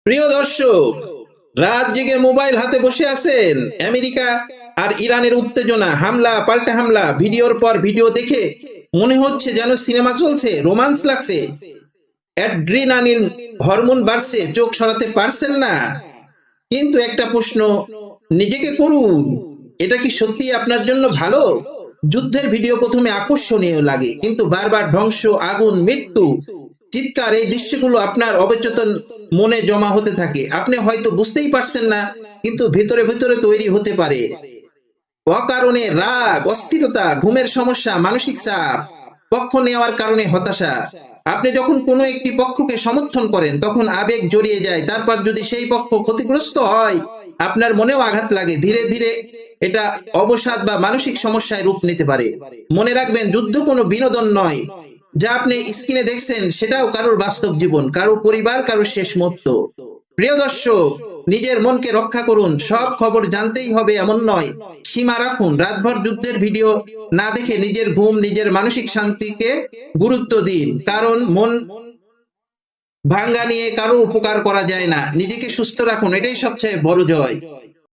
প্রিয় দর্শক, রাত জেগে মোবাইল হাতে বসে আছেন। আমেরিকা আর ইরানের উত্তেজনা, হামলা পাল্টা হামলা, ভিডিওর পর ভিডিও দেখে মনে হচ্ছে যেন সিনেমা চলছে, রোমান্স লাগছে, অ্যাড্রিনালিন হরমোন বাড়ছে, চোখ সরাতে পারছেন না। কিন্তু একটা প্রশ্ন নিজেকে করুন, এটা কি সত্যি আপনার জন্য ভালো? যুদ্ধের ভিডিও প্রথমে আকর্ষণীয় লাগে, কিন্তু বারবার ধ্বংস, আগুন, মৃত্যু, চিৎকার, এই দৃশ্যগুলো আপনার অবচেতন মনে জমা হতে থাকে। আপনি হয়তো বুঝতেই পারছেন না, কিন্তু ভেতরে ভেতরে তৈরি হতে পারে অকারণে রাগ, অস্থিরতা, ঘুমের সমস্যা, মানসিক চাপ, পক্ষ নেওয়ার কারণে হতাশা। আপনি যখন কোনো একটি পক্ষকে সমর্থন করেন তখন আবেগ জড়িয়ে যায়, তারপর যদি সেই পক্ষ ক্ষতিগ্রস্ত হয় আপনার মনেও আঘাত লাগে। ধীরে ধীরে এটা অবসাদ বা মানসিক সমস্যায় রূপ নিতে পারে। মনে রাখবেন, যুদ্ধ কোনো বিনোদন নয়। যা আপনি স্ক্রিনে দেখছেন সেটাও কারোর বাস্তব জীবন, কারো পরিবার, কারোর শেষ মুহূর্ত। প্রিয় দর্শক, নিজের মনকে রক্ষা করুন। সব খবর জানতেই হবে এমন নয়, সীমা রাখুন। রাতভর যুদ্ধের ভিডিও না দেখে নিজের ঘুম, নিজের মানসিক শান্তিকে গুরুত্ব দিন, কারণ মন ভাঙ্গা নিয়ে কারো উপকার করা যায় না। নিজেকে সুস্থ রাখুন, এটাই সবচেয়ে বড় জয়।